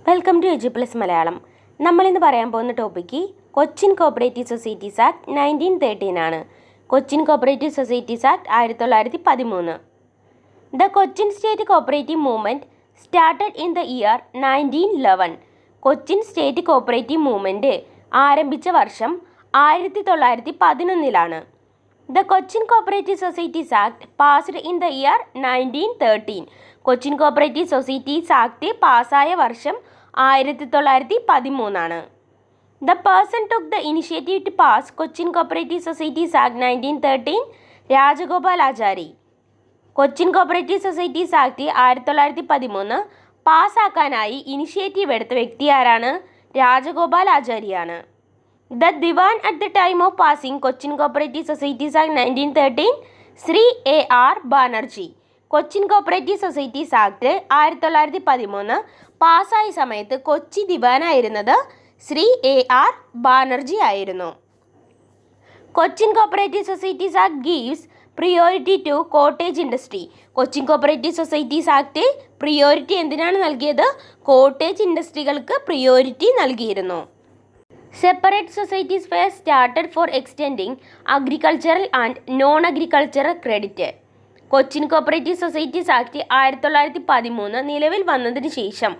Welcome to Edu Plus Malayalam. നമ്മളിന്ന് പറയാൻ പോകുന്ന topic Cochin cooperative societies act 1913 ആണ്. Cochin cooperative societies act 1913. The Cochin state cooperative movement started in the year 1911. Cochin state cooperative movement ആരംഭിച്ച വർഷം 1911. The Cochin cooperative societies act passed in the year 1913. Cochin cooperative societies act പാസ്സായ വർഷം 1913. The person took the initiative to pass Cochin cooperative societies act 1913 Rajagopalachari. Cochin cooperative societies act 1913 പാസ്സാക്കാനായി initiative എടുത്ത വ്യക്തി ആരാണ്? രാജഗോപാലാചാരിയാണ്. The diwan at the time of passing Cochin cooperative societies act 1913 Shri A.R. Banerjee. Cochin cooperative societies act 1913 പാസ്സായ സമയത്ത് കൊച്ചി ദിവാനായിരുന്നത് ശ്രീ A.R. ബാനർജി ആയിരുന്നു. Cochin cooperative societies act gives priority to cottage industry. Cochin cooperative societies act priority എന്തിനാണ് നൽകിയത്? കോട്ടേജ് ഇൻഡസ്ട്രികൾക്ക് പ്രിയോറിറ്റി നൽകിയിരുന്നു. Separate societies were started for extending agricultural and non agricultural credit. Cochin cooperative societies act 1913 നിലവിൽ വന്നതിന് ശേഷം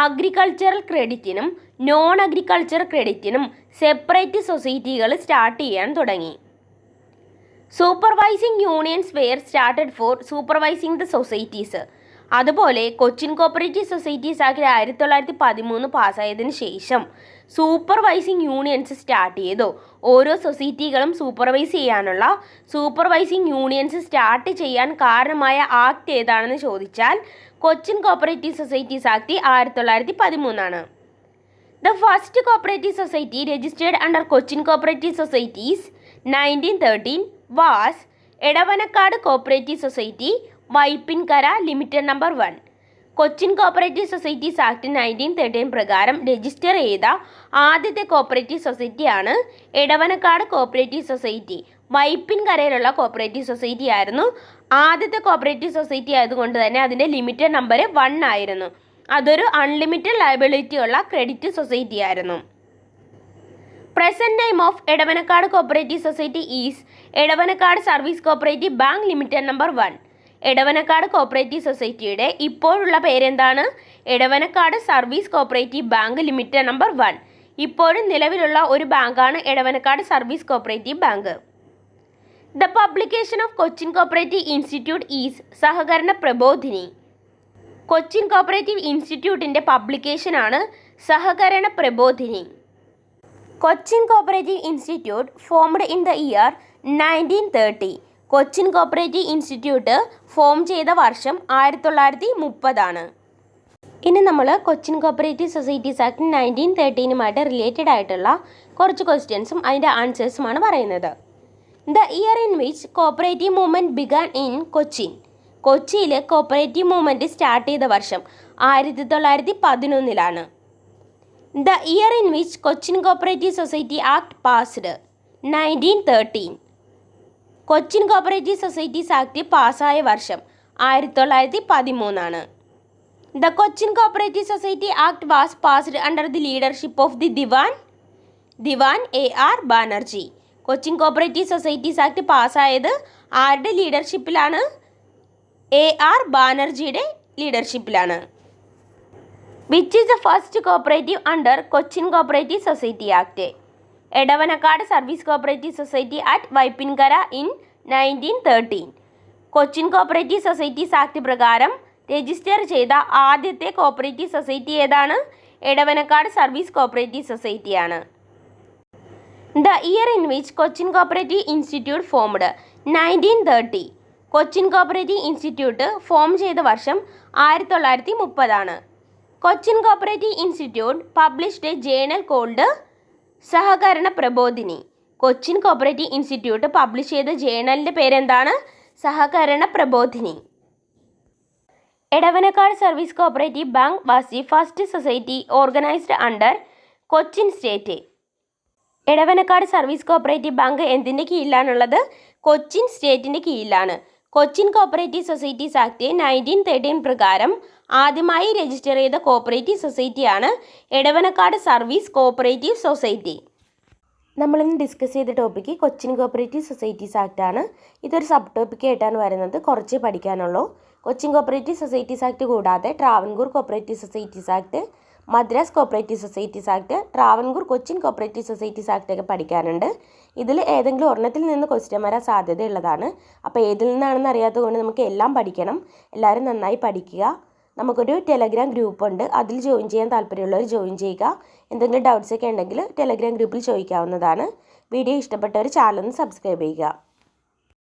അഗ്രികൾച്ചറൽ ക്രെഡിറ്റിനും നോൺ അഗ്രികൾച്ചറൽ ക്രെഡിറ്റിനും separate സൊസൈറ്റികൾ സ്റ്റാർട്ട് ചെയ്യാൻ തുടങ്ങി. Supervising unions were started for supervising the societies. അതുപോലെ കൊച്ചിൻ കോപ്പറേറ്റീവ് സൊസൈറ്റീസ് ആക്ട് 1913 പാസ്സായതിനു ശേഷം സൂപ്പർവൈസിംഗ് യൂണിയൻസ് സ്റ്റാർട്ട് ചെയ്തു. ഓരോ സൊസൈറ്റികളും സൂപ്പർവൈസ് ചെയ്യാനുള്ള സൂപ്പർവൈസിംഗ് യൂണിയൻസ് സ്റ്റാർട്ട് ചെയ്യാൻ കാരണമായ ആക്ട് ഏതാണെന്ന് ചോദിച്ചാൽ കൊച്ചിൻ കോപ്പറേറ്റീവ് സൊസൈറ്റീസ് ആക്ട് 1913 ആണ്. The first cooperative society registered under Cochin cooperative societies 1913 was Edavanakkad cooperative society Vypinkara limited number 1. Cochin cooperative societies act 1913 പ്രകാരം രജിസ്റ്റർ ചെയ്ത ആദ്യത്തെ കോപ്പറേറ്റീവ് സൊസൈറ്റിയാണ് എടവനക്കാട് കോപ്പറേറ്റീവ് സൊസൈറ്റി. വൈപ്പിൻകരയിലുള്ള കോപ്പറേറ്റീവ് സൊസൈറ്റി ആയിരുന്നു ആദ്യത്തെ കോപ്പറേറ്റീവ് സൊസൈറ്റി ആയതുകൊണ്ട് തന്നെ അതിൻ്റെ ലിമിറ്റഡ് നമ്പർ 1 ആയിരുന്നു. അതൊരു അൺലിമിറ്റഡ് ലയബിലിറ്റി ഉള്ള ക്രെഡിറ്റ് സൊസൈറ്റി ആയിരുന്നു. Present name of Edavanakkad cooperative society is Edavanakkad service cooperative bank limited number 1. Edavanakkad cooperative സൊസൈറ്റിയുടെ ഇപ്പോഴുള്ള പേരെന്താണ്? Edavanakkad service cooperative bank limited number 1. ഇപ്പോഴും നിലവിലുള്ള ഒരു ബാങ്കാണ് Edavanakkad service cooperative bank. The publication of Cochin cooperative institute is Sahakarana Prabodhini. Cochin cooperative ഇൻസ്റ്റിറ്റ്യൂട്ടിൻ്റെ പബ്ലിക്കേഷനാണ് Sahakarana Prabodhini. Cochin cooperative institute formed in the year 1930. Cochin cooperative institute form ചെയ്ത വർഷം 1930 ആണ്. ഇനി നമ്മൾ Cochin cooperative societies act 1913 related ആയിട്ടുള്ള കുറച്ച് ക്വസ്റ്റ്യൻസും അതിൻ്റെ ആൻസേഴ്സുമാണ് പറയുന്നത്. The year in which cooperative movement began in Cochin. കൊച്ചിയിൽ കോപ്പറേറ്റീവ് മൂവ്മെൻറ്റ് സ്റ്റാർട്ട് ചെയ്ത വർഷം 1911. The year in which Cochin cooperative society act passed 1913. Cochin cooperative societies act പാസ്സായ വർഷം 1913 ആണ്. The Cochin cooperative society act was passed under the leadership of the Dewan A.R. Banerjee. Cochin cooperative societies act പാസ്സായത് ആരുടെ ലീഡർഷിപ്പിലാണ്? A.R. ബാനർജിയുടെ ലീഡർഷിപ്പിലാണ്. Which is the first cooperative under Cochin cooperative society act? Edavanakkad service cooperative society at Vypinkara in 1913. Cochin cooperative societies act പ്രകാരം register ചെയ്ത ആദ്യത്തെ cooperative society ഏതാണ്? Edavanakkad service cooperative സൊസൈറ്റിയാണ്. The year in which Cochin cooperative institute formed 1930. Cochin cooperative institute form ചെയ്ത വർഷം 1930 ആണ്. Cochin cooperative institute published a journal called Sahakarana Prabodhini. Cochin cooperative institute publish ചെയ്ത ജേണലിൻ്റെ പേരെന്താണ്? Sahakarana Prabodhini. Edavanakkad service cooperative bank was the first society organised under Cochin state. Edavanakkad service cooperative bank എന്തിൻ്റെ കീഴിലാണുള്ളത്? കൊച്ചിൻ സ്റ്റേറ്റിൻ്റെ കീഴിലാണ്. Cochin cooperative societies act 1913 പ്രകാരം ആദ്യമായി രജിസ്റ്റർ ചെയ്ത കോപ്പറേറ്റീവ് സൊസൈറ്റിയാണ് എടവനക്കാട് സർവീസ് കോപ്പറേറ്റീവ് സൊസൈറ്റി. നമ്മളിന്ന് ഡിസ്കസ് ചെയ്ത topic Cochin cooperative societies act ആണ്. ഇതൊരു സബ് ടോപ്പിക് ആയിട്ടാണ് വരുന്നത്, കുറച്ചേ പഠിക്കാനുള്ളൂ. കൊച്ചിൻ കോപ്പറേറ്റീവ് സൊസൈറ്റീസ് ആക്ട് കൂടാതെ Travancore cooperative societies act, Madras cooperative societies act, Travancore Cochin cooperative societies act ഒക്കെ പഠിക്കാനുണ്ട്. ഇതിൽ ഏതെങ്കിലും ഒരെണ്ണത്തിൽ നിന്ന് ക്വസ്റ്റ്യൻ വരാൻ സാധ്യതയുള്ളതാണ്. അപ്പോൾ ഏതിൽ നിന്നാണെന്ന് അറിയാത്തത് കൊണ്ട് നമുക്ക് എല്ലാം പഠിക്കണം. എല്ലാവരും നന്നായി പഠിക്കുക. നമുക്കൊരു ടെലഗ്രാം ഗ്രൂപ്പ് ഉണ്ട്, അതിൽ ജോയിൻ ചെയ്യാൻ താല്പര്യമുള്ളവർ ജോയിൻ ചെയ്യുക. എന്തെങ്കിലും ഡൗട്ട്സ് ഒക്കെ ഉണ്ടെങ്കിൽ ടെലഗ്രാം ഗ്രൂപ്പിൽ ചോദിക്കാവുന്നതാണ്. വീഡിയോ ഇഷ്ടപ്പെട്ടവർ ചാനൽ ഒന്ന് സബ്സ്ക്രൈബ് ചെയ്യുക.